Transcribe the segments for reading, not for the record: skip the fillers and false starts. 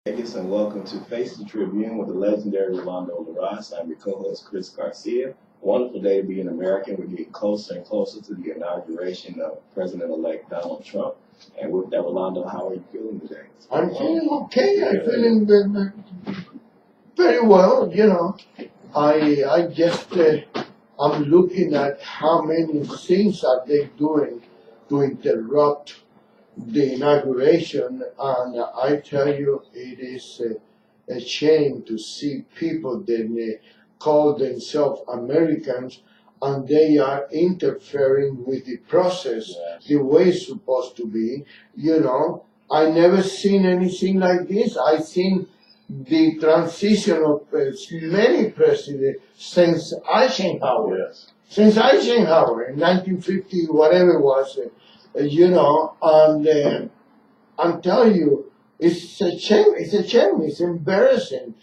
Vegas, and welcome to Face the Tribune with the legendary Rolando LaRosse. I'm your co-host, Chris Garcia. Wonderful day to be an American. We're getting closer and closer to the inauguration of President-elect Donald Trump. And with that, Rolando, how are you feeling today? I'm feeling okay. I'm feeling very well. I just I'm looking at how many things are they doing to interrupt the inauguration, and I tell you, it is a shame to see people that call themselves Americans, and they are interfering with the process the way it's supposed to be. I never seen anything like this. I seen the transition of many presidents since Eisenhower. Yes. Since Eisenhower in 1950, whatever it was, and I'm telling you, it's a shame. It's a shame. It's embarrassing.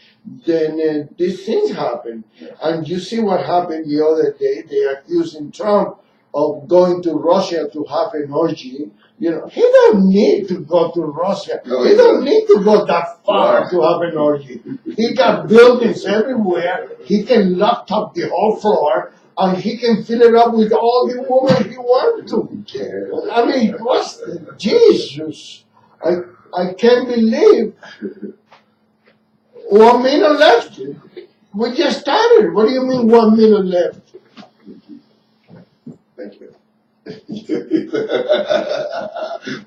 Then these things happen, and you see what happened the other day. They accusing Trump of going to Russia to have an orgy. He don't need to go to Russia. He don't need to go that far to have an orgy. He got buildings everywhere. He can lock up the whole floor, and he can fill it up with all the women he wants to. I mean, what's Jesus? I can't believe 1 minute left. We just started. What do you mean 1 minute left? Thank you.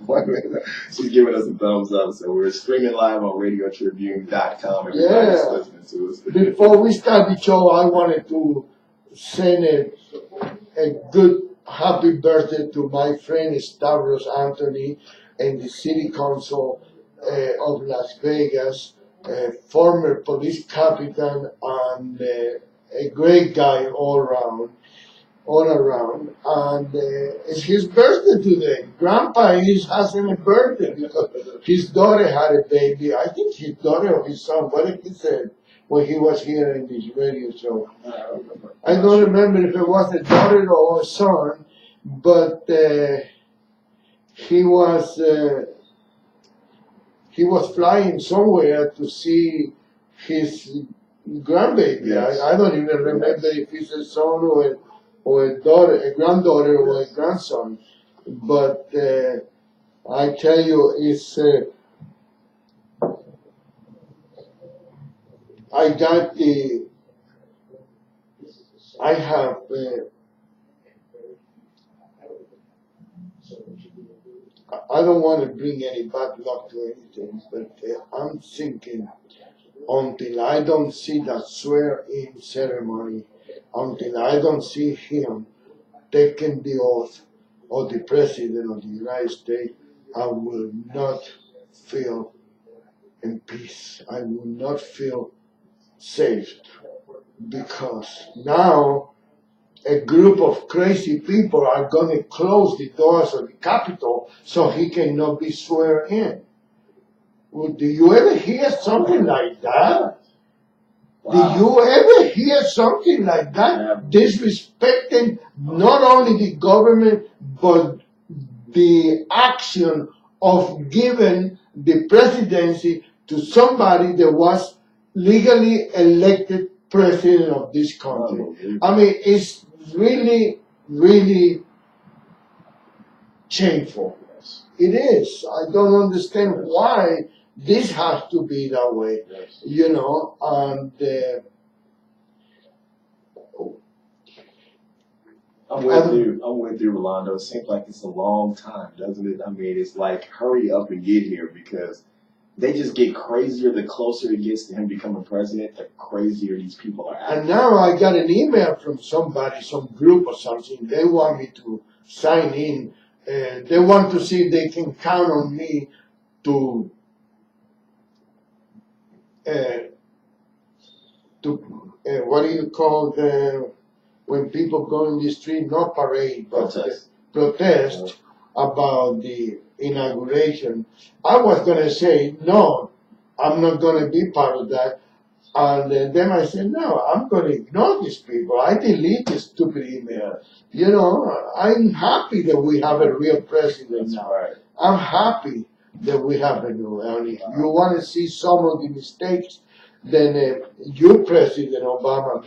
1 minute. She's giving us a thumbs up. So we're streaming live on RadioTribune.com. Everybody's listening to us. Before we start the show, I wanted to send a good happy birthday to my friend Stavros Anthony and the City Council of Las Vegas, a former police captain and a great guy all around. And it's his birthday today. Grandpa is having a birthday because his daughter had a baby. I think his daughter or his son. What did he say when he was here in this radio show? I don't remember if it was a daughter or a son, but he was flying somewhere to see his grandbaby. Yes. I don't even remember if it's a son or a daughter, a granddaughter or a grandson. But I tell you, it's I don't want to bring any bad luck to anything, but I'm thinking until I don't see that swear-in ceremony, until I don't see him taking the oath of the President of the United States, I will not feel in peace. I will not feel safe, because now a group of crazy people are going to close the doors of the Capitol so he cannot be sworn in. Well, do you ever hear something like that? Wow. Do you ever hear something like that? Disrespecting not only the government, but the action of giving the presidency to somebody that was legally elected president of this country. I mean, it's really, really shameful. It is. I don't understand why this has to be that way, and I'm with you, Rolando. It seems like it's a long time, doesn't it? I mean, it's like, hurry up and get here, because they just get crazier the closer it gets to him becoming president, the crazier these people are acting. And now I got an email from somebody, some group or something. They want me to sign in. They want to see if they can count on me to what do you call when people go in the street, not parade, but protest about the inauguration. I was going to say, no, I'm not going to be part of that. And then I said, no, I'm going to ignore these people. I delete this stupid email. I'm happy that we have a real president now. Right. I'm happy. that we have in New York. And if you want to see some of the mistakes, then you, President Obama,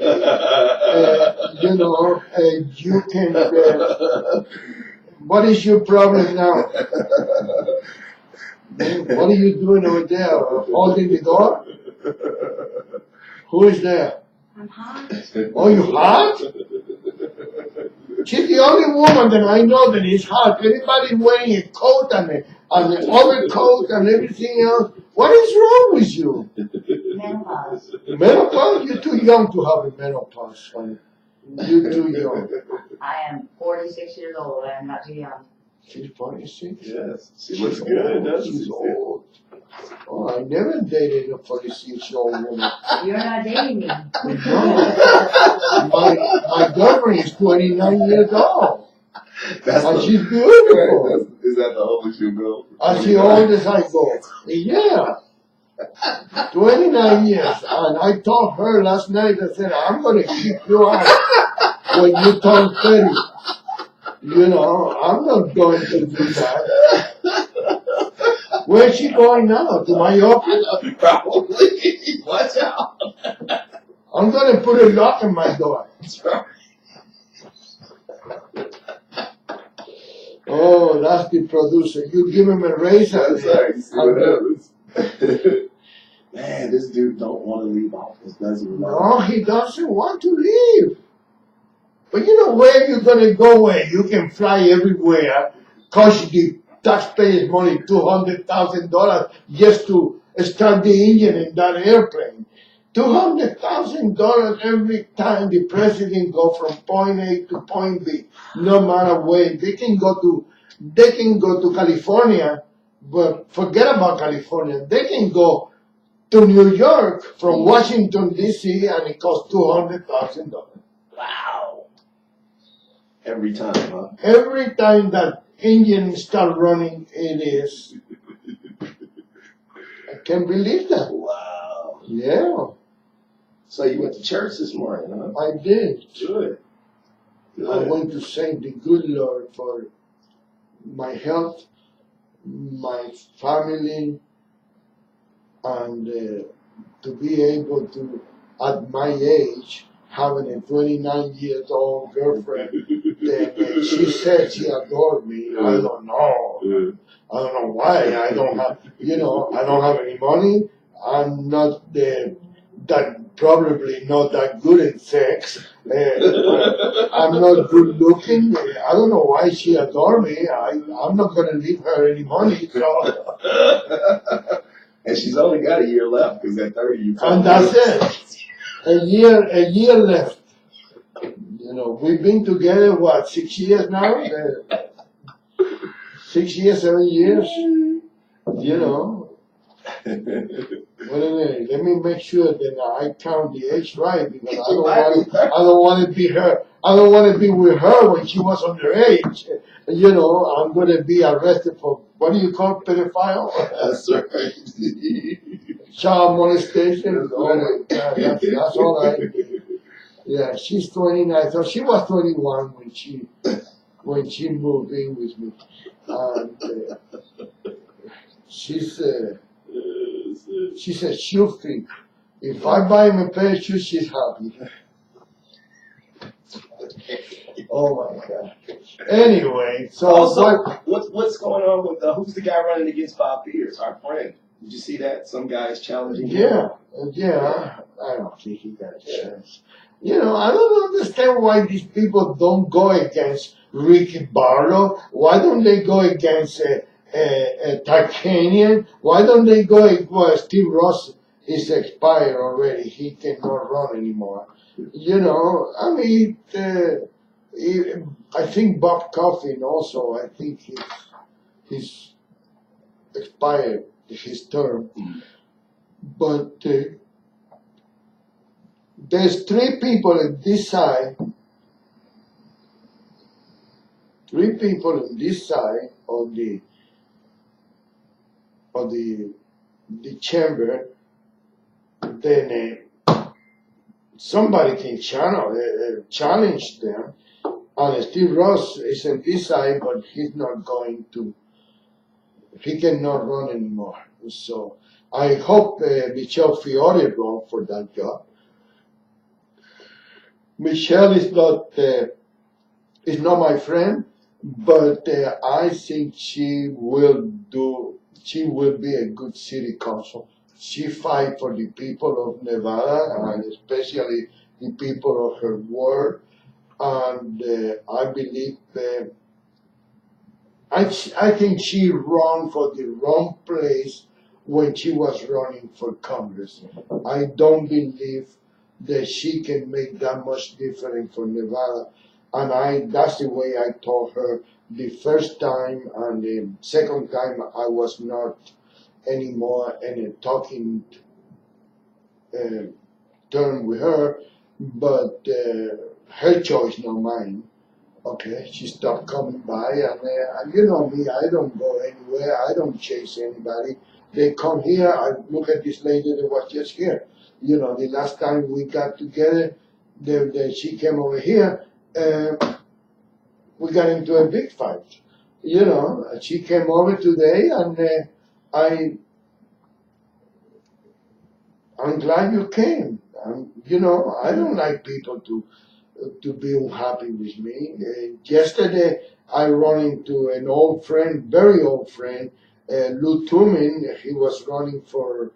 you can. What is your problem now? What are you doing over there? Holding the door? Who is there? I'm hot. Oh, you hot? She's the only woman that I know that is hot. Everybody wearing a coat and an overcoat and everything else. What is wrong with you? Menopause. Menopause? You're too young to have a menopause, honey. You're too young. I am 46 years old. I am not too young. She's 46? Yes, she looks good, doesn't She's she? old. Oh, I never dated a 46-year-old woman. You're not dating me. No. My girlfriend is 29 years old. That's And the, she's beautiful. is that the oldest you go? As the old as I go. Yeah. 29 years. And I told her last night, I said, I'm going to keep you out when you turn 30. You know, I'm not going to do that. Where's she going now? To my office? Probably. Watch out. I'm going to put a lock on my door. That's right. Oh, that's the producer. You give him a raise. That's right. See what happens. Man, this dude don't want to leave office, does he? No, he doesn't want to leave. But you know where you're going to go where you can fly everywhere, cost the taxpayers money $200,000 just to start the engine in that airplane. $200,000 every time the president go from point A to point B, no matter where. They can go to California, but forget about California. They can go to New York from Washington D.C. and it costs $200,000. Wow. Every time, huh? Every time that engine start running, it is. I can't believe that. Wow. Yeah, So you went to church this morning, huh? I did. Good. I Good. went to thank the good Lord for my health, my family, and to be able to, at my age, having a 29-year-old girlfriend that she said she adored me. I don't know. I don't know why. I don't have any money. I'm not probably not that good at sex. I'm not good looking. I don't know why she adored me. I'm not going to leave her any money. So. And she's only got a year left because at 30 you And that's it. A year left. You know, we've been together, 6 years now? 6 years, 7 years? You know. Wait a minute, let me make sure that I count the age right because I don't want to be her. I don't want to be with her when she was underage. You know, I'm going to be arrested for, what do you call pedophile? That's right. Child molestation. Oh my God, that's all right. Yeah, she's 29. So she was 21 when she moved in with me. And she's a shoe freak. If I buy him a pair of shoes, she's happy. Oh my God. Anyway, so also, what's going on with who's the guy running against Bob Peters, our friend? Did you see that? Some guy is challenging him. Yeah. I don't think he got a chance. You know, I don't understand why these people don't go against Ricky Barlow. Why don't they go against Tarkanian? Why don't they go? Well, Steve Ross is expired already. He cannot run anymore. You know, I mean, I think Bob Coffin also. I think he's expired his term. But there's three people on this side. Three people on this side of the chamber, then somebody can challenge them. And Steve Ross is on this side, but he's not going to he cannot run anymore. So I hope Michelle Fiore run for that job. Michelle is not my friend, but I think she will be a good city council. She fight for the people of Nevada and especially the people of her ward. And I believe I think she ran for the wrong place when she was running for Congress. I don't believe that she can make that much difference for Nevada. And that's the way I told her the first time, and the second time I was not anymore in a talking term with her, but her choice, not mine. Okay, she stopped coming by, and you know me, I don't go anywhere, I don't chase anybody. They come here, I look at this lady that was just here. You know, the last time we got together, she came over here, we got into a big fight. You know, she came over today, and I'm glad you came. You know, I don't like people to be unhappy with me. Yesterday, I ran into an old friend, very old friend, Lou Tumin. He was running for,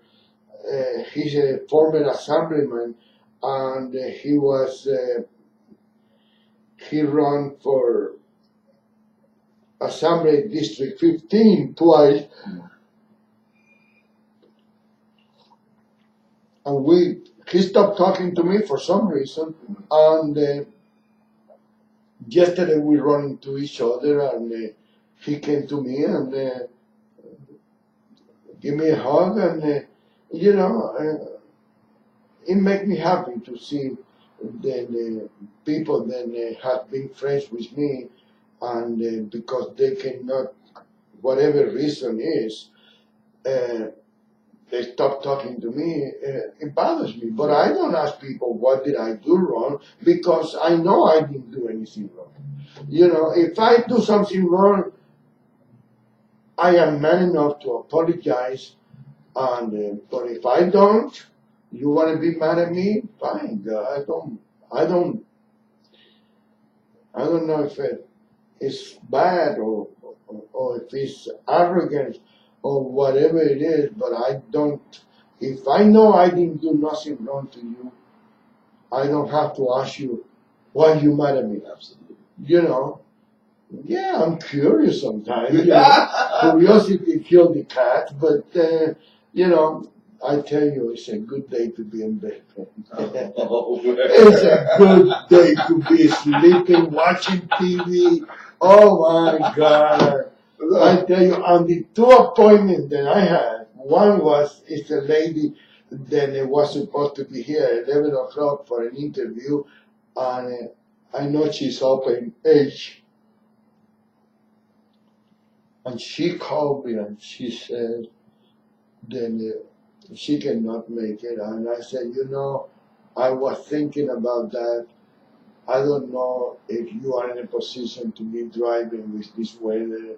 he's a former assemblyman, and he ran for Assembly District 15 twice. And he stopped talking to me for some reason, and yesterday we ran into each other, and he came to me and gave me a hug, and you know, it made me happy to see the people that have been friends with me, and because they cannot, whatever reason is, they stop talking to me. It bothers me, but I don't ask people what did I do wrong, because I know I didn't do anything wrong. You know, if I do something wrong, I am man enough to apologize. And but if I don't, you want to be mad at me? Fine. I don't know if it's bad or if it's arrogance or whatever it is, but I don't. If I know I didn't do nothing wrong to you, I don't have to ask you why you mad at me. Absolutely. You know, yeah, I'm curious sometimes. You know, curiosity killed the cat, but you know, I tell you, it's a good day to be in bed. It's a good day to be sleeping, watching TV. Oh my God. I tell you, on the 2 appointments that I had, one it's a lady that was supposed to be here at 11 o'clock for an interview, and I know she's up in age. And she called me and she said, then she cannot make it. And I said, you know, I was thinking about that. I don't know if you are in a position to be driving with this weather.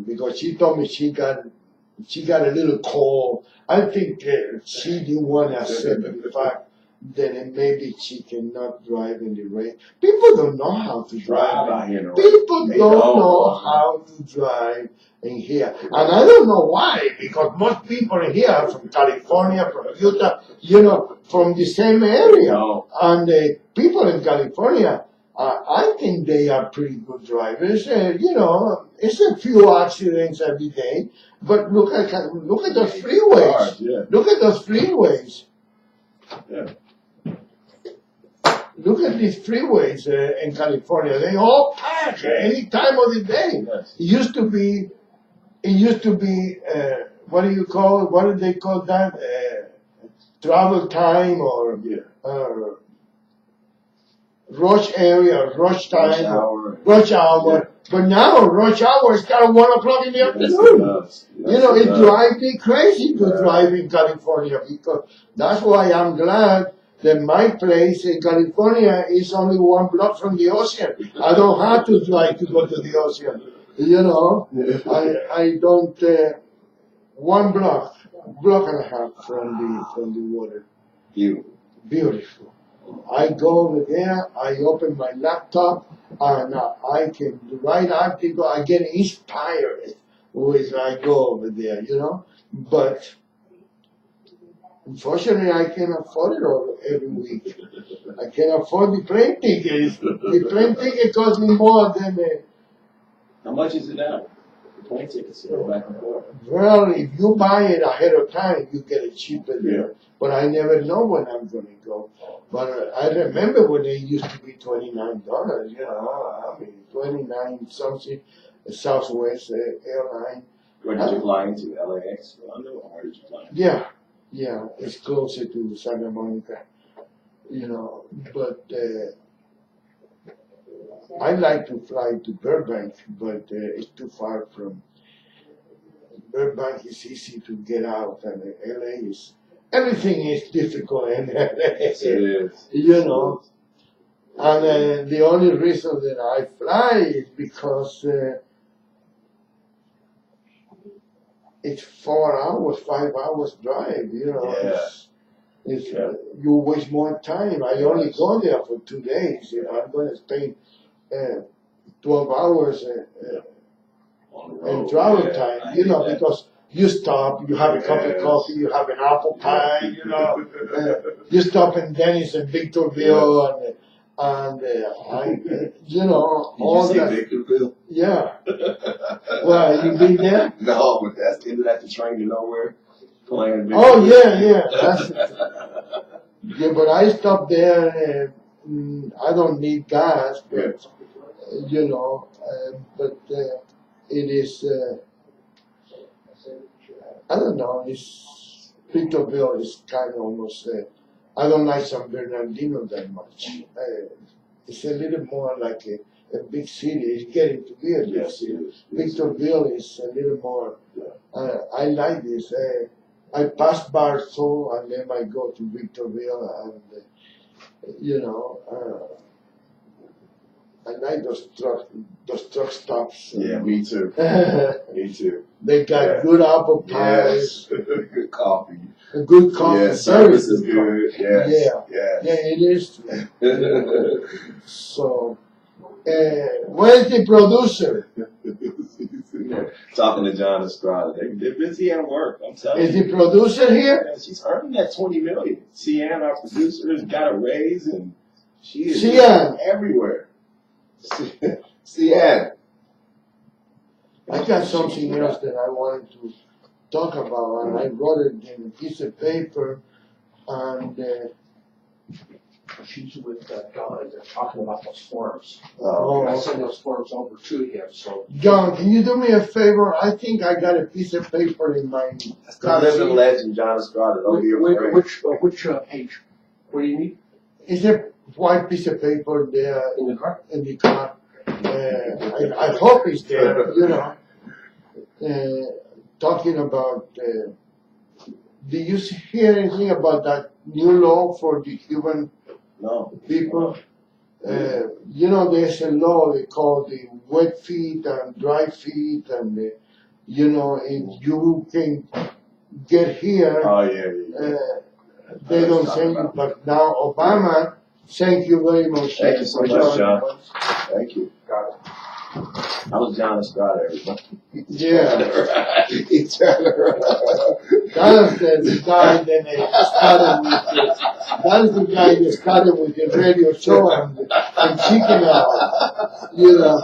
Because she told me she got a little cold. I think she didn't want to accept the fact that maybe she cannot drive in the rain. People don't know how to drive out here. People don't know how to drive in here. And I don't know why, because most people in here are from California, from Utah, you know, from the same area. And people in California, I think they are pretty good drivers. You know, it's a few accidents every day, but look at those freeways. Yeah. Look at those freeways. Yeah. Look at these freeways in California. They all pack any time of the day. Yes. It used to be. What do they call that? Travel time or rush area, rush time, rush hour. But now rush hour is kind of 1 o'clock in the afternoon. Yes, you know, it drives me crazy to drive in California, because that's why I'm glad that my place in California is only 1 block from the ocean. I don't have to drive to go to the ocean. You know, I don't, one block and a half from the water. Beautiful. Beautiful. I go over there, I open my laptop, and I can write article. I get inspired when I go over there, you know. But unfortunately, I can't afford it all every week. I can't afford the plane tickets. The plane ticket costs me more than How much is it now? The plane tickets to go back and forth. well, if you buy it ahead of time, you get it cheaper there. Yeah. But I never know when I'm going to go. But I remember when it used to be $29, you know, I mean, 29 something, Southwest airline. Where did you fly into? LAX, London, or where did you fly? Yeah, it's closer to Santa Monica, you know, but I like to fly to Burbank, but it's too far from Burbank. Is easy to get out, and LA is, everything is difficult in LA. Yes, it is. You know, and the only reason that I fly is because it's 4 hours, 5 hours drive. You know, Yeah. it's Yeah. you waste more time. I only go there for 2 days. You know, I'm going to spend 12 hours On the road. in travel Yeah, time. I You know, get that. because you stop, you have a cup of Yes. coffee, you have an apple pie. You know, you stop in Dennis and Victorville, and you know, Did all you see that. Victorville? Yeah. Well, you been there? No, but isn't that the train to nowhere? Playing Oh yeah. That's yeah. But I stopped there. I don't need gas, but you know, but it is. I don't know. It's Victorville is kind of almost. I don't like San Bernardino that much. It's a little more like a big city. It's getting to be a big Yes, city. it is. Victorville is a little more. I like this. I pass Barstow and then I go to Victorville, and you know, I like those truck stops. Yeah, me too. Me too. They got Yeah. good apple pies, Yes. Good coffee. good coffee. Yeah, service is good. Yes. Yeah, it is. So, where's the producer? Talking to John Estrada. They're busy at work, I'm telling Is you. the producer here? Yeah, she's earning that $20 million. Cian, our producer, has got a raise, and she is Cian. everywhere. Cian. I got something else that I wanted to talk about, and I wrote it in a piece of paper, and She's with Don, they're talking about those forms. Oh, I sent those forms over to him, so. John, can you do me a favor? I think I got a piece of paper in my That's the living legend, John Estrada. Don't be afraid. Which page? What do you need? Is a white piece of paper there In the car? in the car. I hope it's there, you know. Talking about, do you hear anything about that new law for the Cuban No. people? You know, there's a law they call the wet feet and dry feet, and you know, if you can get here, Oh, yeah. they don't send you. But now Obama, thank you very much. Thank you so much, John. Thank you. Got it. I was John Estrada, everybody. Yeah, He turned around. that is the guy that started with. That is the guy that started with the radio show and Chicken Hour. You know,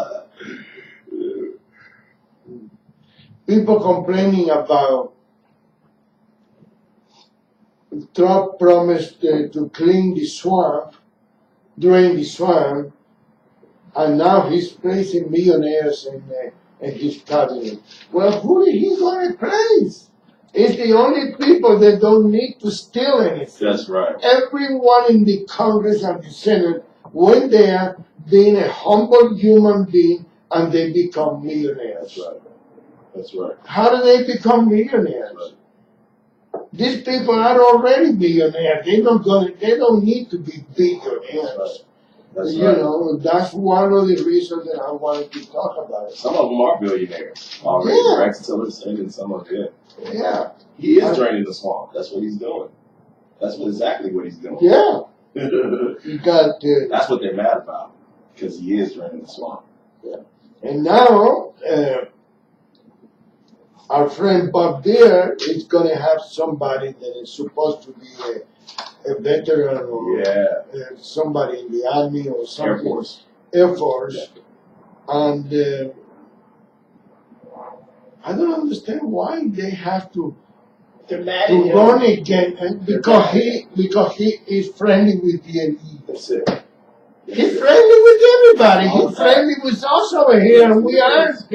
people complaining about Trump promised to clean the swamp, drain the swamp, and now he's placing millionaires in his cabinet. Well, who is he going to place? It's the only people that don't need to steal anything. That's right. Everyone in the Congress and the Senate went there being a humble human being, and they become millionaires. That's right. That's right. How do they become millionaires? These people are already millionaires. They don't need to be billionaires. That's You right. know, that's one of the reasons that I wanted to talk about it. Some of them are billionaires already. Yeah. Rex Tillerson and some of them. Yeah, He is draining the swamp. That's what he's doing. That's exactly what he's doing. yeah. You got That's what they're mad about, because he is draining the swamp. and now our friend Bob Deere is going to have somebody that is supposed to be a veteran or somebody in the Army or something. Air Force. Air Force. And I don't understand why they have to They're mad to run again because he is friendly with DNE. That's it. He's friendly with everybody. He's friendly with us over here, and we aren't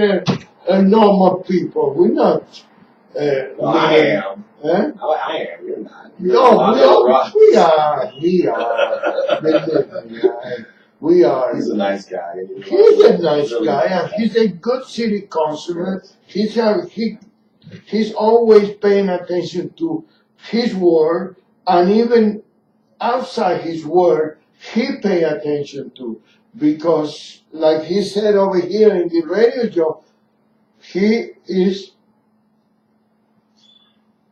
normal people. We're not. Well, I am. Huh? I am. You're not. No, we are. Believe me, we are. He's a nice guy. He's a nice guy, and he's a good city councilor. He's always paying attention to his word, and even outside his word, he pay attention to, because like he said over here in the radio show, he is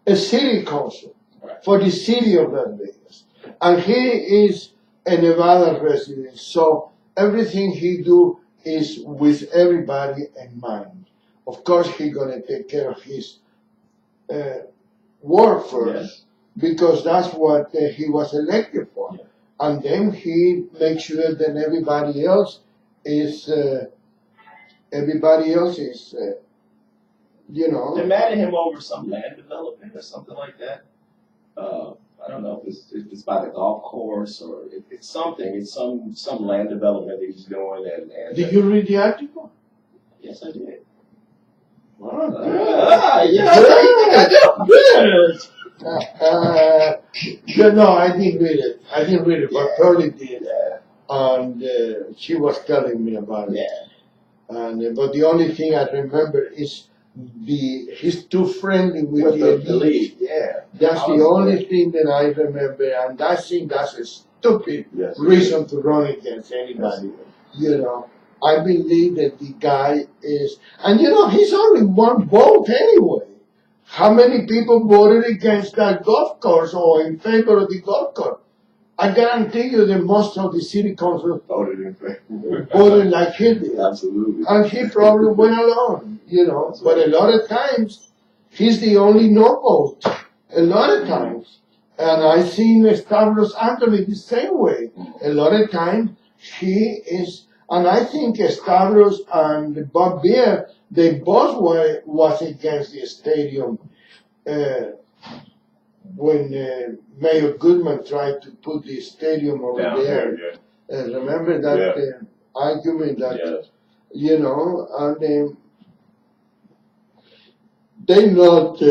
a city council for the city of Las Vegas, and he is a Nevada resident, so everything he do is with everybody in mind. Of course, he's gonna take care of his work first, because that's what he was elected for. Yeah. And then he makes sure that everybody else is, you know. They're mad at him over some land development or something like that. I don't know if it's by the golf course or it's something. It's some land development that he's doing. And Did you read the article? Yes, I did. Good. No, I didn't read it. But Pearlie did. And she was telling me about it. And but the only thing I remember is he's too friendly with the elite. That's the only thing that I remember, and I think that's a stupid reason to run against anybody. You know, I believe that the guy is, and you know, he's only one vote anyway. How many people voted against that golf course or in favor of the golf course? I guarantee you that most of the city council Voted in favor. voted like he did. Absolutely. And he probably went along, you know. But a lot of times, he's the only no vote. A lot of times. And I've seen Stavros Anthony the same way. A lot of times, he is, and I think Stavros and Bob Beer, they both was against the stadium when Mayor Goodman tried to put the stadium over there. Remember that argument that, you know, and they're not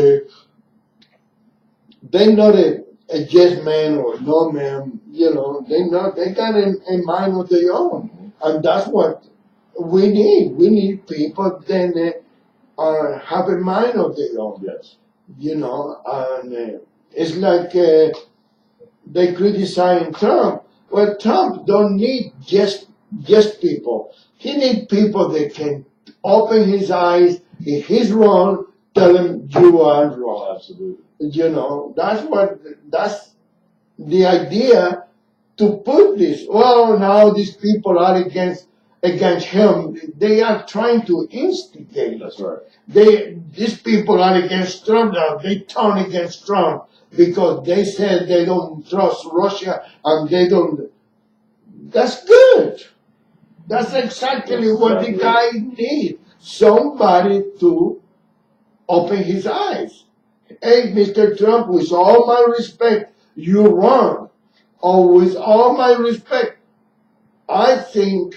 a yes man or no man, you know, they got a mind of their own. And that's what we need. We need people that have a mind of their own. You know, and it's like they criticize Trump. Well, Trump don't need just people. He needs people that can open his eyes. If he's wrong, tell him you are wrong. Absolutely. You know, that's the idea to put this. Well, now these people are against him. They are trying to instigate. That's right. These people are against Trump now. They turn against Trump because they said they don't trust Russia and they don't. That's good. That's exactly what the guy needs. Somebody to open his eyes. Hey, Mr. Trump, with all my respect, you're wrong. Or with all my respect, I think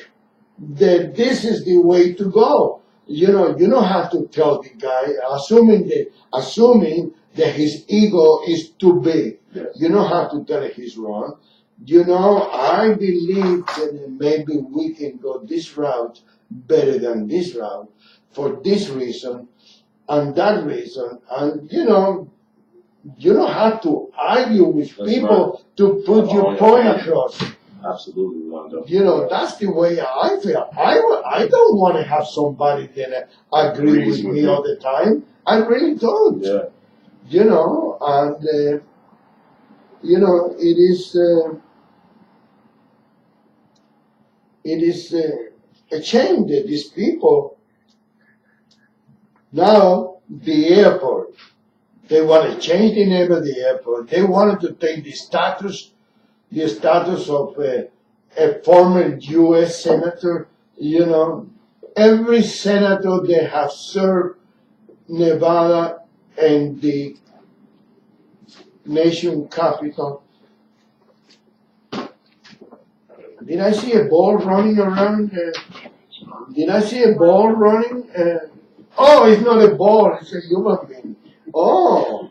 that this is the way to go. You know, you don't have to tell the guy, assuming that his ego is too big. You don't have to tell him he's wrong. You know, I believe that maybe we can go this route better than this route for this reason and that reason. And, you know, you don't have to argue with people to put your point across. Absolutely, Rolando. You know, that's the way I feel. I don't want to have somebody that agree Agrees with with me you. all the time. I really don't. Yeah. You know, and you know, it is a shame that these people now the airport. They want to change the name of the airport. They wanted to take the status of a former U.S. senator. You know, every senator they have served Nevada and the nation capital. Did I see a ball running around? Did I see a ball running? Oh, it's not a ball. It's a human being. Oh.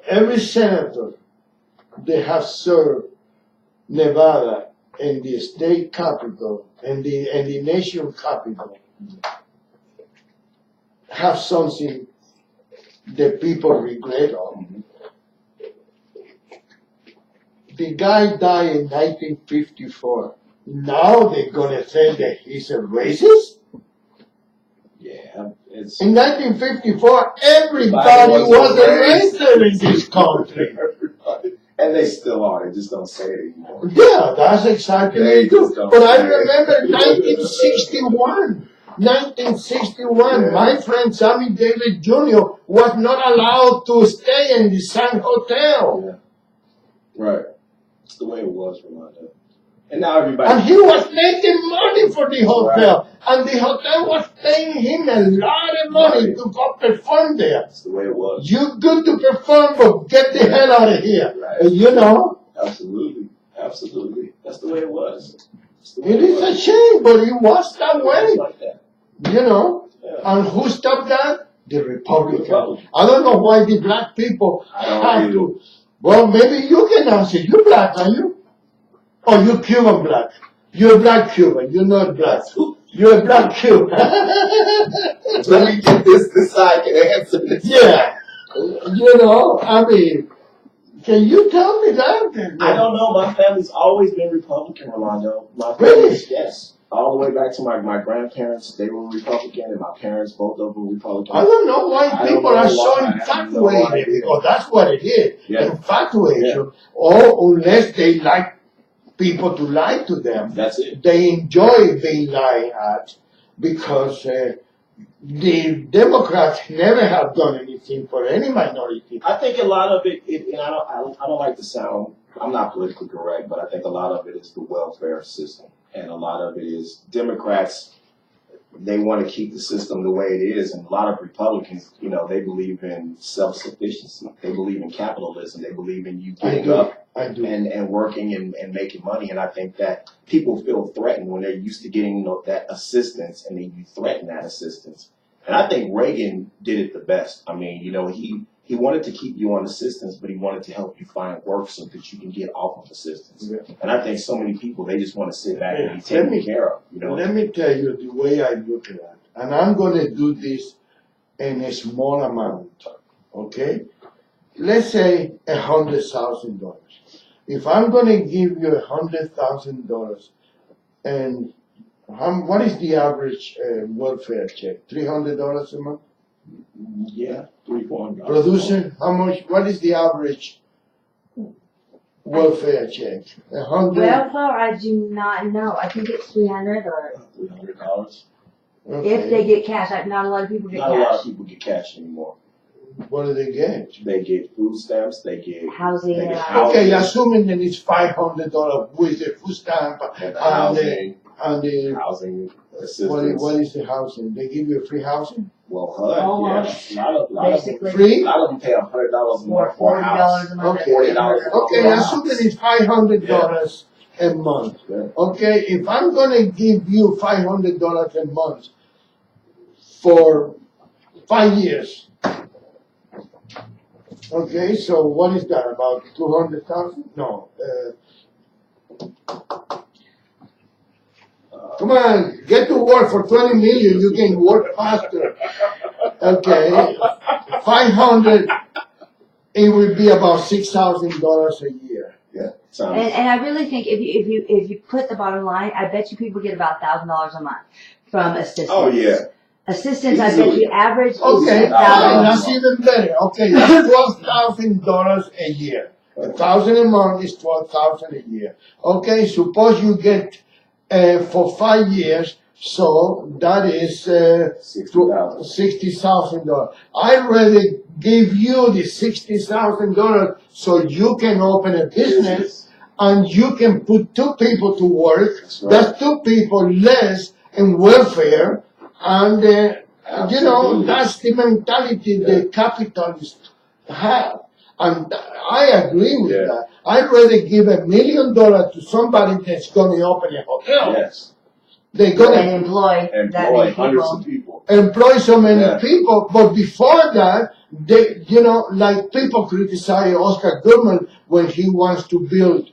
Every senator they have served Nevada and the state capital and the nation capital have something that people regret on. The guy died in 1954. Now they're gonna say that he's a racist? Yeah, it's. In 1954, everybody was a racist in this country. And they still are. They just don't say it anymore. Yeah, that's exactly They it too. just don't But I say it. remember 1961. 1961, Yeah. my friend Sammy Davis Jr. was not allowed to stay in the Sun Hotel. Yeah. Right. It's the way it was, Rolando. And now everybody. And he was making money for the hotel. And the hotel was paying him a lot of money to go perform there. That's the way it was. You good to perform, but get the hell out of here. Right. You know? Absolutely. Absolutely. That's the way it was. It is a shame, but it was that way. Like that. You know? Yeah. And who stopped that? The Republicans. Republicans. I don't know why the black people I don't have either. to. Well, maybe you can answer. You black, are you? Or you Cuban black? You're black Cuban. You're not black. You're a black Cuban. Let me get this so I can answer this. Yeah. You know, I mean, can you tell me that? I don't know. My family's always been Republican, Rolando. My Really? family, yes. All the way back to my grandparents, they were Republican, and my parents, both of them, Republican. I don't know why I people don't know are so why. I have no infatuated, idea. because that's what it is. Yeah. Infatuation. Or unless they like people to lie to them. That's it. They enjoy being lied at because the Democrats never have done anything for any minority. I think a lot of it, and I don't like to sound, I'm not politically correct, but I think a lot of it is the welfare system. And a lot of it is Democrats, they want to keep the system the way it is. And a lot of Republicans, you know, they believe in self-sufficiency. They believe in capitalism. They believe in you getting up and working and making money. And I think that people feel threatened when they're used to getting, you know, that assistance, and then you threaten that assistance. And I think Reagan did it the best. I mean, you know, he wanted to keep you on assistance, but he wanted to help you find work so that you can get off of assistance. Yeah. And I think so many people, they just want to sit back and be taken care of. You know? Let me tell you the way I look at it. And I'm going to do this in a small amount, okay? Let's say $100,000. If I'm going to give you $100,000, and what is the average welfare check? $300 a month? Yeah, $300-$400. Producer, how much? What is the average welfare check? Welfare, I do not know. I think it's 300 or $300. Okay. if they get cash. Not a lot of people get Not cash. a lot of people get cash anymore. What do they get? They get food stamps. They get Housing. They get Okay, housing. assuming that it's $500 with the food stamp And the and the housing assistance. what is the housing? They give you free housing? Well, Almost. yeah. A lot of Basically. Free? a lot of them pay $100 a month for a $40 house. a month. Okay. $40 Okay, assuming it's $500 a month. Yeah. Okay, if I'm gonna give you $500 a month for 5 years. Okay, so what is that? About 200,000? No. Come on, get to work for 20 million. You can work faster. Okay, 500. It would be about $6,000 a year. Yeah. And I really think if you put the bottom line, I bet you people get about $1,000 a month from assistance. Oh yeah. Assistance, I bet you average is Okay, $6,000. that's even better. Okay, that's $12,000 a year. 1,000 a month is 12,000 a year. Okay, suppose you get for 5 years, so that is $60,000. I'd rather give you the $60,000 so you can open a business and you can put 2 people to work. That's 2 people less in welfare, and you know that's the mentality the capitalists have. And I agree with that. I'd rather give $1 million to somebody that's going to open a hotel. Yes. They're going to employ that many hundreds of people. Employ so many people. But before that, they, you know, like people criticize Oscar Goodman when he wants to build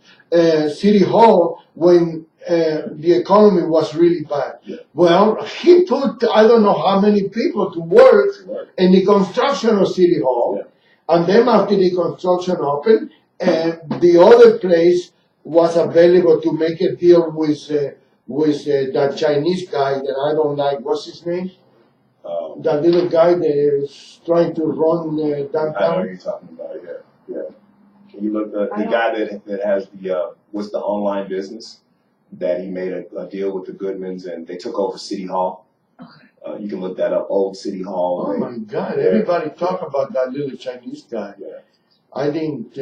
City Hall when the economy was really bad. Yeah. Well, he put I don't know how many people to work in the construction of City Hall. Yeah. And then after the construction opened, the other place was available to make a deal with that Chinese guy that I don't like. What's his name? That little guy that is trying to run downtown. I know what you're talking about. Yeah. Can you look the guy that has the what's the online business that he made a deal with the Goodmans and they took over City Hall. You can look that up, Old City Hall. Oh my God! Everybody talk about that little Chinese guy. Yeah. I didn't.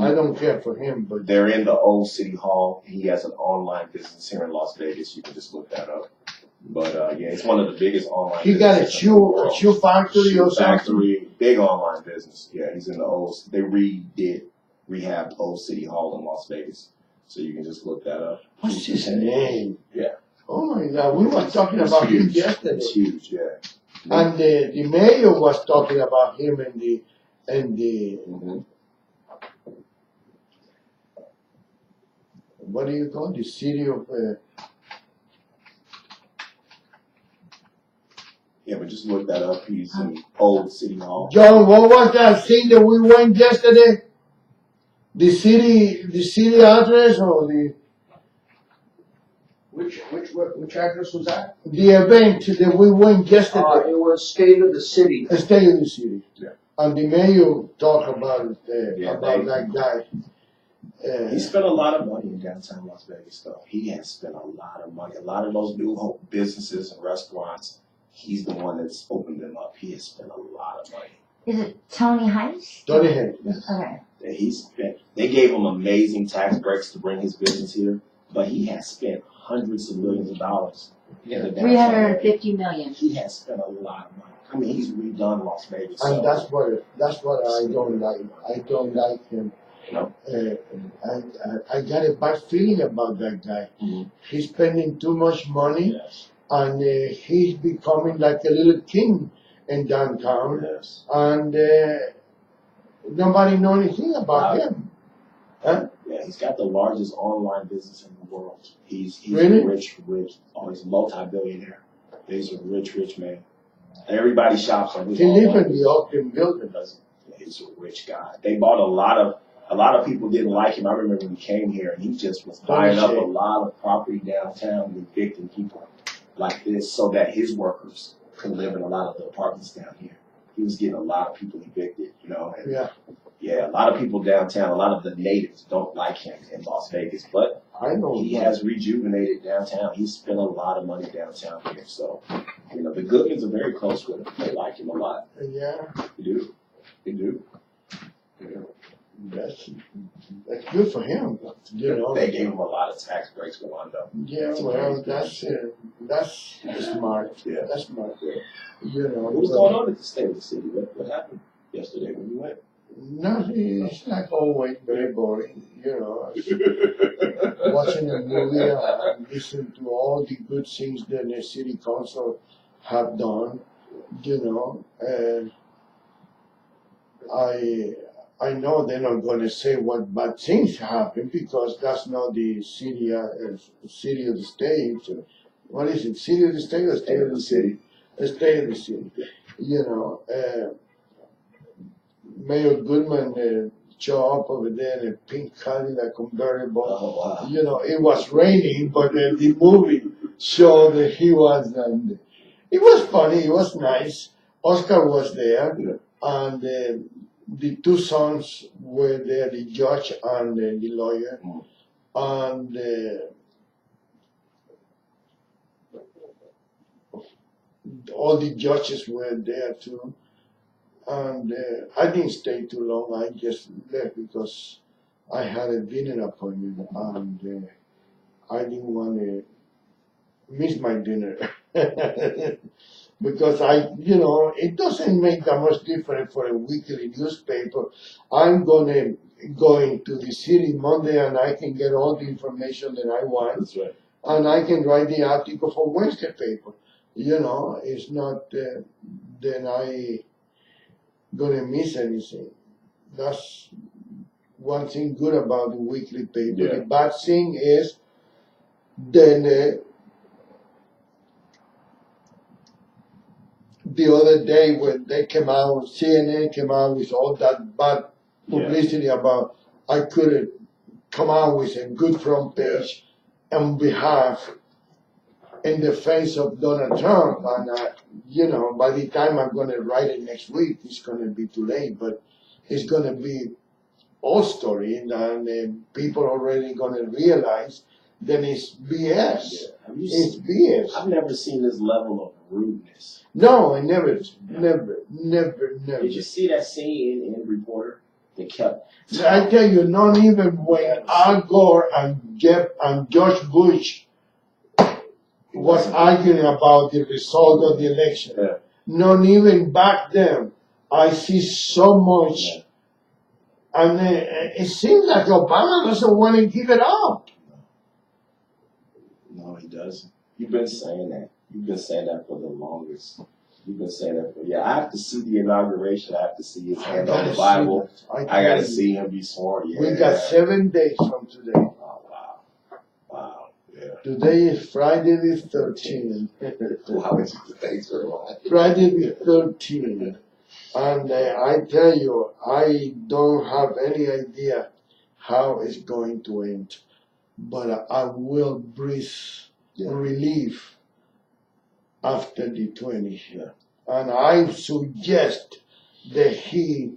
I don't care for him, but they're in the Old City Hall. He has an online business here in Las Vegas. You can just look that up. But yeah, it's one of the biggest online. He got a shoe factory or something. Factory, big online business. Yeah, he's in the old. They rehabbed Old City Hall in Las Vegas. So you can just look that up. What's his name? Yeah. Oh my God, we were talking about him yesterday. It's huge, yeah. And the mayor was talking about him and the what do you call it? The city of yeah, but just look that up. He's in Old City Hall. John, what was that thing that we went yesterday? The city address or the Which address was that? the event that we went yesterday? It was State of the City. The state of the city. Yeah. And the mayor talked about it, about that guy. He spent a lot of money in downtown Las Vegas, though. He has spent a lot of money. A lot of those new businesses and restaurants, he's the one that's opened them up. He has spent a lot of money. Is it Tony Heights? Tony Heights. Okay. They gave him amazing tax breaks to bring his business here, but he has spent hundreds of millions of dollars. $350 million. He has spent a lot of money. I mean, he's redone Las Vegas. And that's what I don't like. I don't like him. No. I got a bad feeling about that guy. Mm-hmm. He's spending too much money, Yes. and he's becoming like a little king in downtown. Yes. And nobody knows anything about him. Huh? Yeah, he's got the largest online business in the world. He's Really? rich. Oh, he's a multi-billionaire. He's a rich man. Everybody shops on his He lives online in the Ogden building. business. He's a rich guy. They bought a lot of people didn't like him. I remember when he came here and he just was buying up a lot of property downtown and evicting people like this so that his workers could live in a lot of the apartments down here. He was getting a lot of people evicted, you know. And Yeah. a lot of people downtown, a lot of the natives don't like him in Las Vegas, but I know. he has rejuvenated downtown. He's spent a lot of money downtown here. So, you know, the Goodmans are very close with him. They like him a lot. Yeah. They do. They do. Yeah. That's good for him. You know. They gave him a lot of tax breaks for Wando. Yeah, well, that's smart. Yeah. That's smart. Yeah. You know. What was going on at the State of the City? What happened yesterday when you went? Nothing. It's like always very boring. You know, watching a movie and listening to all the good things that the city council have done. You know, and I know they're not going to say what bad things happen because that's not the city of the state. what is it, city of the state or State of the city. The state of the city. You know, Mayor Goodman show up over there in a pink Cadillac convertible. Oh, wow. You know, it was raining, but the movie showed that he was, and it was funny, it was nice. Oscar was there, and the two sons were there, the judge and the lawyer, and all the judges were there too. And I didn't stay too long. I just left because I had a dinner appointment, and I didn't want to miss my dinner. Because it doesn't make that much difference for a weekly newspaper. I'm going to the city Monday, and I can get all the information that I want. That's right. And I can write the article for Wednesday paper. You know, it's not then I gonna miss anything. That's one thing good about the weekly paper. Yeah. The bad thing is then the other day when they came out, CNN came out with all that bad publicity about I couldn't come out with a good front page on behalf in the face of Donald Trump, and by the time I'm going to write it next week, it's going to be too late. But it's going to be all story, and people already going to realize that it's BS. Yeah. It's BS. I've never seen this level of rudeness. No, I never. Did you see that scene in Reporter? They kept. I tell you, not even when Al Gore and George Bush was arguing about the result of the election. Yeah. Not even back then. I see so much, and it seems like Obama doesn't want to give it up. No, he doesn't. You've been saying that. You've been saying that for the longest. You've been saying that for, I have to see the inauguration. I have to see his hand on the Bible. I got to see him be sworn. Yeah. We got 7 days from today. Oh, wow. Wow. Yeah. Today is Friday the 13th. Wow, it's thanks very much. Friday the 13th. And I tell you, I don't have any idea how it's going to end. But I will breathe relief after the 20th. Yeah. And I suggest that he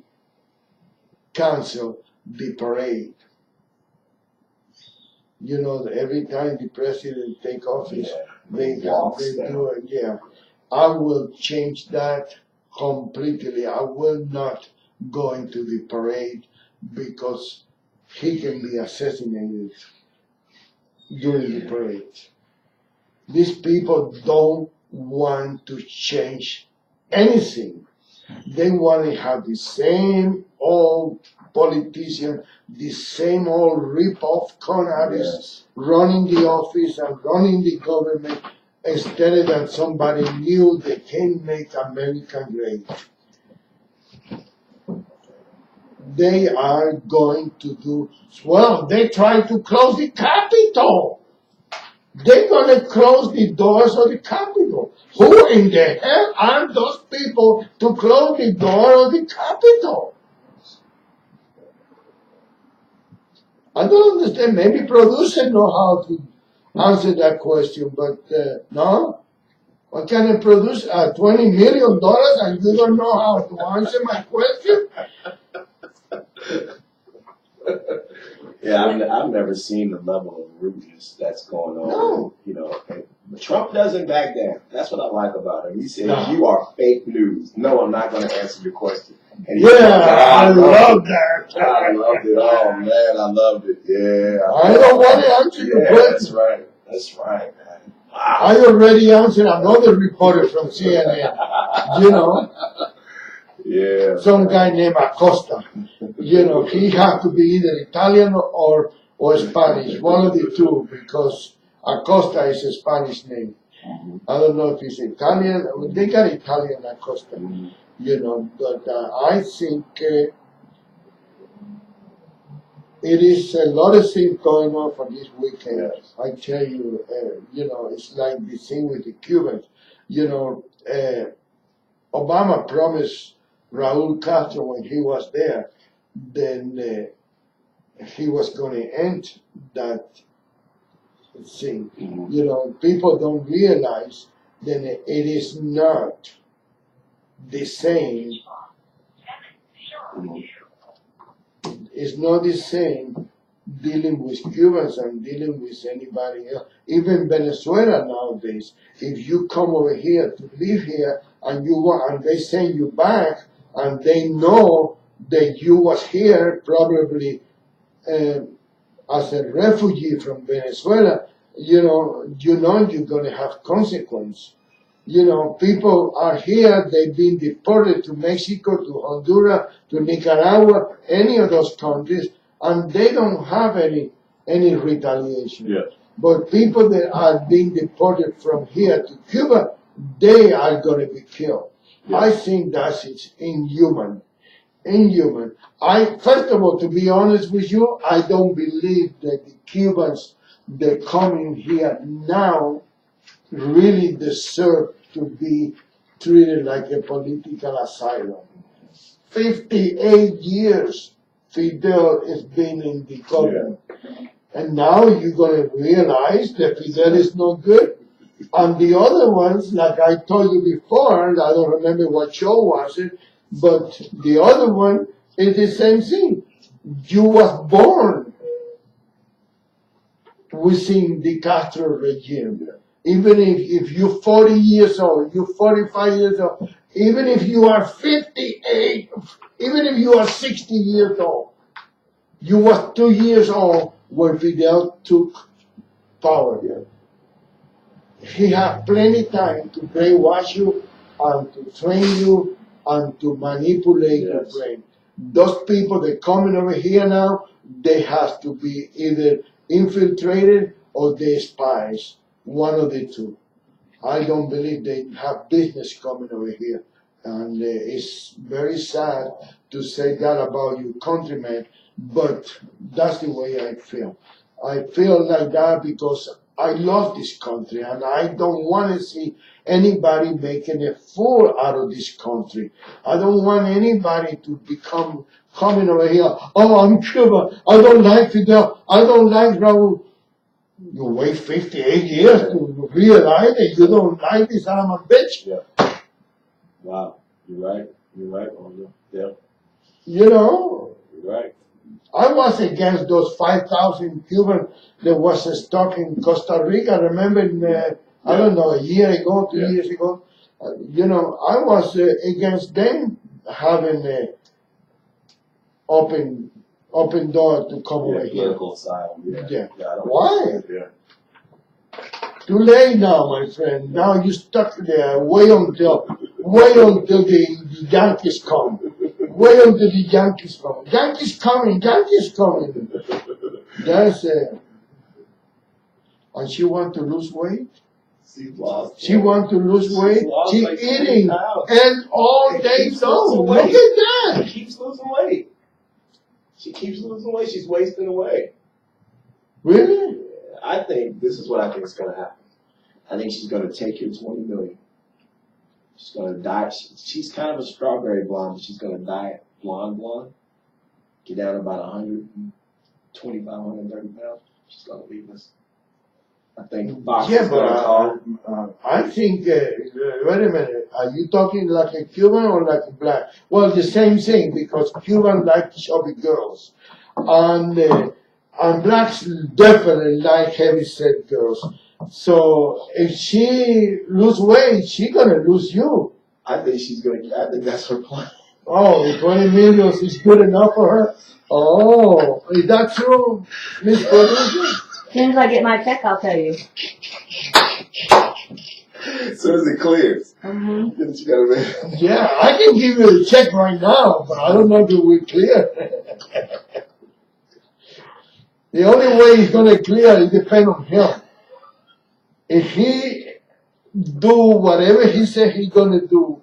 cancel the parade. You know, every time the president take office, they do it. Yeah, I will change that completely. I will not go into the parade because he can be assassinated during the parade. These people don't want to change anything. They want to have the same old politician, the same old rip-off con artists running the office and running the government instead of somebody new that can make America great. They are going to do, well, they try to close the Capitol. They're going to close the doors of the Capitol. Who in the hell are those people to close the door of the Capitol? I don't understand. Maybe producers know how to answer that question, but no. What kind of producer? $20 million and you don't know how to answer my question? Yeah, I've never seen the level of rudeness that's going on. No. You know, and Trump doesn't back down. That's what I like about him. He said, "You are fake news." No, I'm not going to answer your question. And he said, I love that. I loved it. Oh man, I loved it. Yeah. I don't want to answer your question. That's right. That's right, man. Wow. I already answered another reporter from CNN. You know. Yeah. Some guy named Acosta. You know, he had to be either Italian or Spanish, one of the two, because Acosta is a Spanish name. I don't know if he's Italian. They got Italian Acosta, you know. But I think It is a lot of things going on for this weekend. Yes. I tell you, it's like the thing with the Cubans. Obama promised Raúl Castro when he was there, then he was going to end that thing. Mhm. People don't realize that it is not the same. Mhm. It's not the same dealing with Cubans and dealing with anybody else. Even Venezuela nowadays, if you come over here to live here and and they send you back and they know that you was here probably as a refugee from Venezuela, you're going to have consequence. People are here, they've been deported to Mexico, to Honduras, to Nicaragua, any of those countries, and they don't have any retaliation. Yes. But people that are being deported from here to Cuba, they are going to be killed. Yes. I think it's inhuman. Inhuman. First of all, to be honest with you, I don't believe that the Cubans that coming here now really deserve to be treated like a political asylum. 58 years Fidel has been in the government. And now you're going to realize that Fidel is not good. And the other ones, like I told you before, and I don't remember what show was it, but the other one is the same thing. You was born within the Castro regime. Even if you're 40 years old, you're 45 years old, even if you are 58, even if you are 60 years old, you was 2 years old when Fidel took power. He had plenty time to brainwash you and to train you and to manipulate your brain. Those people that coming over here now, they have to be either infiltrated or they spies. One of the two. I don't believe they have business coming over here. And it's very sad to say that about your countrymen, but that's the way I feel. I feel like that because I love this country and I don't want to see anybody making a fool out of this country. I don't want anybody to become coming over here, oh, I'm Cuba, I don't like Fidel, I don't like Raúl. You wait 58 years to realize that you don't like this son of a bitch. Yeah. Wow. You're right. You're right, Olga. Yeah. You're right. I was against those 5,000 Cubans that was stuck in Costa Rica. Remember, I don't know, a year ago, 2 years ago. I was against them having an open door to come over here. Political asylum. Yeah. Why? Too late now, my friend. Now you stuck there. Wait until the Yankees come. Wait until the Yankees come. Yankees coming. That's it. And she want to lose weight. She want to lose weight. She like eating and all day long. Look at that. She keeps losing weight. She's wasting away. Really? I think this is what I think is going to happen. I think she's going to take your $20 million. She's going to die. She's kind of a strawberry blonde, but she's going to die blonde. Get down to about 125, 130 pounds. She's going to leave us. I think Fox is going to call. I think, wait a minute, are you talking like a Cuban or like a black? Well, the same thing, because Cubans like chubby girls. And blacks definitely like heavy-set girls. So if she lose weight, she's going to lose you. I think that's her plan. Oh, the 20 million is good enough for her? Oh, is that true, Miss Producer? As soon as I get my check, I'll tell you. As soon as it clears. Mm-hmm. Yeah, I can give you the check right now, but I don't know if it will clear. The only way he's going to clear it depends on him. If he do whatever he said he's going to do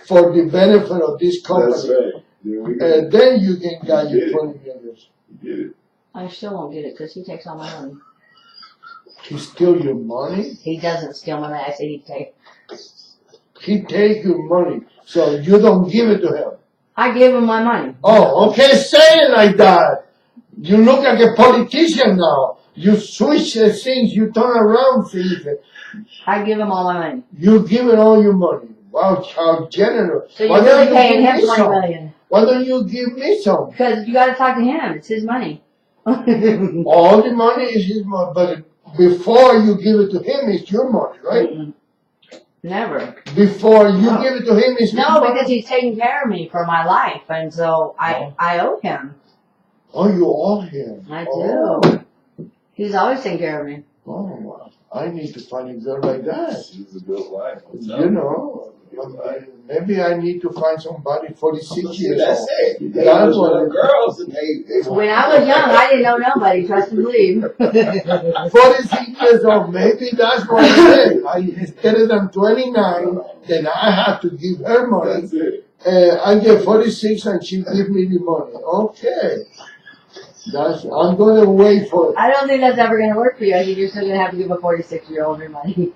for the benefit of this company, then you can get your 20 million. Get it. I still won't get it because he takes all my money. He steal your money? He doesn't steal my money. I say he takes. He take your money, so you don't give it to him. I give him my money. Oh, okay, say it like that. You look like a politician now. You switch the things, you turn around things. I give him all my money. You give it all your money. Wow, how generous. So you're really paying him 20 million. Why don't you give me some? Because you got to talk to him. It's his money. All the money is his money, but before you give it to him, it's your money, right? Mm-mm. Never. Before you give it to him, it's his No, money? because he's taking care of me for my life, and so I owe him. Oh, you owe him. I do. Oh. He's always taking care of me. Oh, wow. I need to find a girl like that. She's a good wife. You know, maybe I need to find somebody 46 years That's old. it. You date That's those what little girls and they When I was young, I didn't know nobody. Trust and believe. 46 years old, maybe that's what it is. Instead of them 29, then I have to give her money. That's it. I get 46 and she give me the money. Okay. I'm going to wait for it. I don't think that's ever going to work for you. I think you're still going to have to give a 46-year-old your money.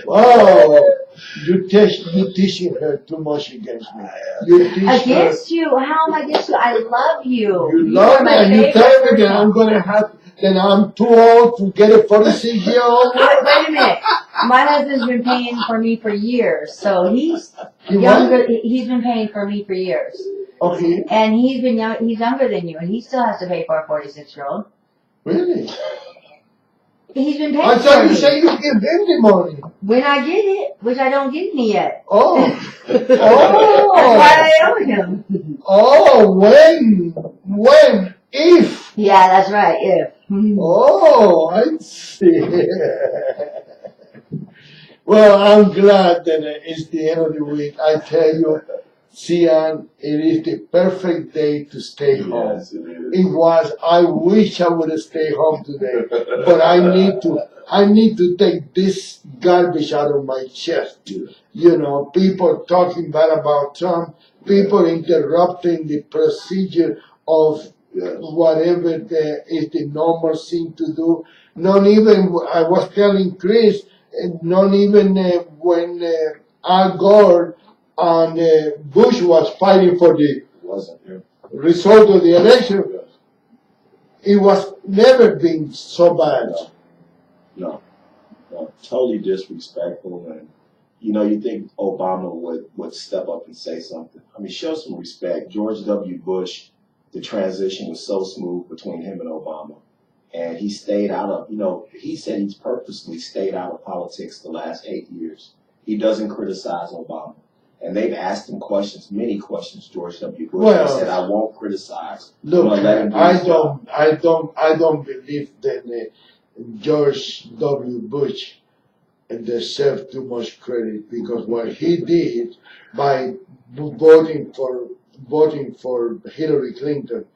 Oh, you teaching her too much against me. You teach Against you? How am I against you? I love you. You love are me, my and you favorite tell me that person. I'm going to have, then I'm too old to get a 46-year-old. Wait a minute. My husband's been paying for me for years, so he's You younger. He's been paying for me for years, Okay, and he's younger than you, and he still has to pay for a 46-year-old. really? He's been paying I for thought you me. said you give him the money. When I get it, which I don't get any yet. Oh, That's why I owe him. oh, when, if. Yeah, that's right. If. Oh, I see. Well, I'm glad that it's the end of the week. I tell you, Cian, it is the perfect day to stay home. Yes, it is. It was. I wish I would have stayed home today, but I need to take this garbage out of my chest. You know, people talking bad about Trump, people interrupting the procedure of whatever is the normal thing to do. Not even, I was telling Chris, not even when Al Gore and Bush was fighting for the result of the election, it was never been so bad. No, totally disrespectful. And, you know, you think Obama would step up and say something. I mean, show some respect. George W. Bush, the transition was so smooth between him and Obama. And he stayed out of, you know, he said he's purposely stayed out of politics the last 8 years. He doesn't criticize Obama. And they've asked him questions, many questions, George W. Bush. Well, he said, I won't criticize. Look, I'm gonna let him do I his job. don't believe that George W. Bush deserves too much credit, because what he did by voting for Hillary Clinton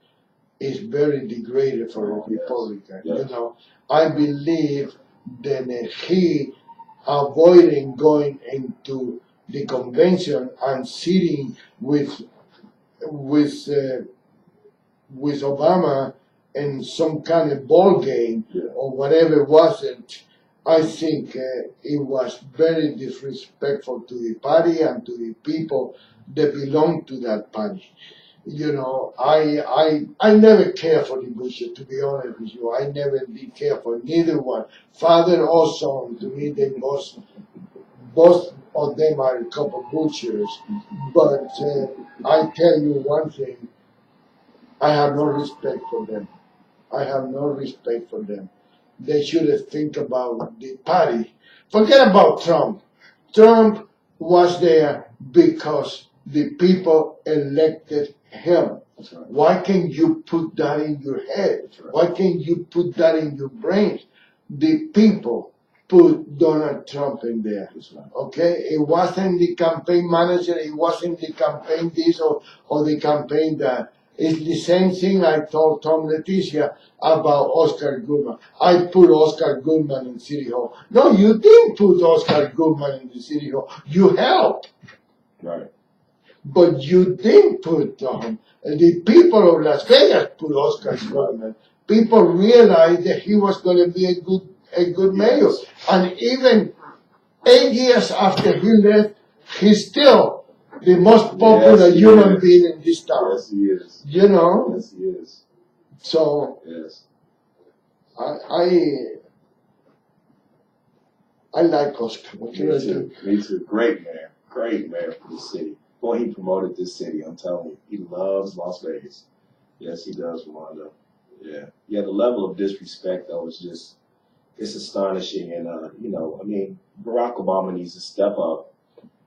is very degraded for a Republican. Yes. You know, I believe that he avoiding going into the convention and sitting with Obama in some kind of ball game or whatever it wasn't. I think it was very disrespectful to the party and to the people that belong to that party. You know, I never cared for the Bushes, to be honest with you. I never did care for neither one, father or son. To me, they both of them are a couple butchers. But I tell you one thing, I have no respect for them. I have no respect for them. They should think about the party. Forget about Trump. Trump was there because the people elected him. Right. Why can't you put that in your head? Right. Why can't you put that in your brain? The people put Donald Trump in there. Right. Okay? It wasn't the campaign manager, it wasn't the campaign this or the campaign that. It's the same thing I told Tom Leticia about Oscar Goodman. I put Oscar Goodman in City Hall. No, you didn't put Oscar Goodman in the City Hall. You helped. Right. But you didn't put the people of Las Vegas put Oscar Goodman. People realized that he was going to be a good mayor. And even 8 years after he left, he's still the most popular human being in this town. Yes, he is. You know? Yes, he is. So Yes. I like Oscar. What can I do? Me too. Great mayor. Great mayor for the city. Boy, he promoted this city. I'm telling you, he loves Las Vegas. Yes, he does, Rolando. Yeah. Yeah, the level of disrespect, though, is just, it's astonishing. And, you know, I mean, Barack Obama needs to step up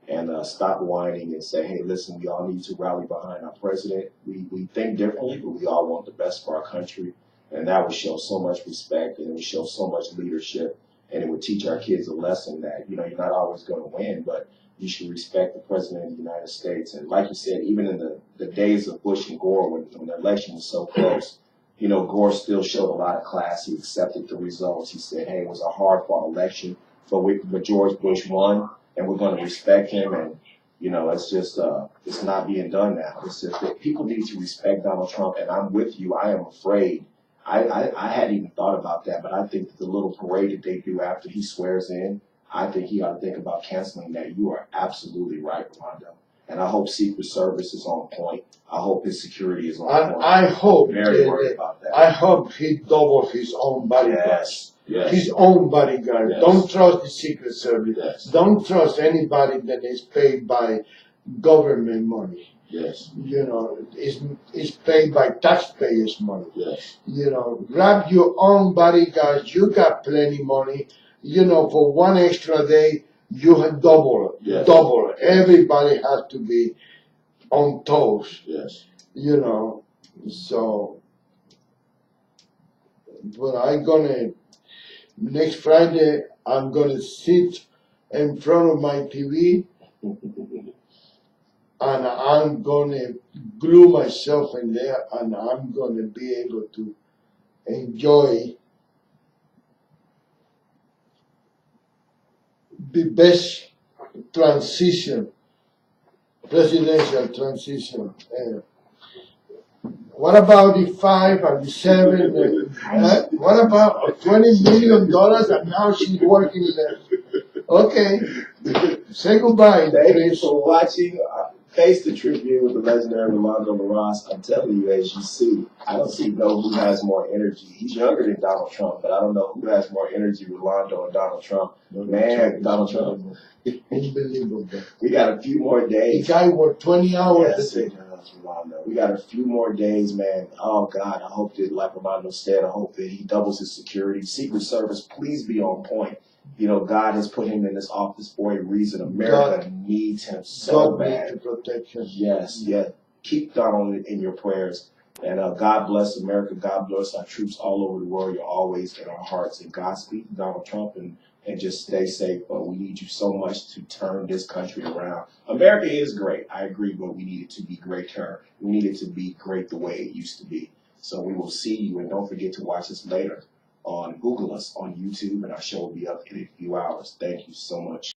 and stop whining and say, hey, listen, we all need to rally behind our president. We think differently, but we all want the best for our country. And that would show so much respect, and it would show so much leadership, and it would teach our kids a lesson that, you know, you're not always going to win, but you should respect the president of the United States. And like you said, even in the days of Bush and Gore, when the election was so close, you know, Gore still showed a lot of class. He accepted the results. He said, hey, it was a hard-fought election, but George Bush won, and we're going to respect him. And, you know, it's just, it's not being done now. It's just that people need to respect Donald Trump, and I'm with you. I am afraid. I hadn't even thought about that, but I think that the little parade that they do after he swears in, I think he ought to think about canceling that. You are absolutely right, Rolando. And I hope Secret Service is on point. I hope his security is on point. I hope. I'm very worried about that. I hope he doubles his own bodyguard. Yes. Yes. His own bodyguard. Yes. Don't trust the Secret Service. Yes. Don't trust anybody that is paid by government money. Yes. You know, is paid by taxpayers' money. Yes. You know, grab your own bodyguard. You got plenty money. You know, for one extra day, you have double it. Yes. Double it. Everybody has to be on toes. Yes. You know, so. But next Friday, I'm gonna sit in front of my TV and I'm gonna glue myself in there and I'm gonna be able to enjoy the best presidential transition. What about the 5 and the 7? What about $20 million and now she's working there? Okay, say goodbye. Thank you Prince. for watching. Face the Tribune with the legendary Rolando LaRosse. I'm telling you, as you see, I don't know who has more energy. He's younger than Donald Trump, but I don't know who has more energy, Rolando or Donald Trump. Donald Trump. Unbelievable. We got a few more The days. guy worked 20 hours a day. Rolando. We got a few more days, man. Oh, God, I hope that, like Rolando said, I hope that he doubles his security. Secret Service, please be on point. You know, God has put him in this office for a reason. America needs him so bad. Need to protect him. Yes, yeah. Keep Donald in your prayers. And God bless America. God bless our troops all over the world. You're always in our hearts. And Godspeed to Donald Trump, and just stay safe. But we need you so much to turn this country around. America is great. I agree, but we need it to be greater. We need it to be great the way it used to be. So we will see you, and don't forget to watch us later. Google us on YouTube, and our show will be up in a few hours. Thank you so much.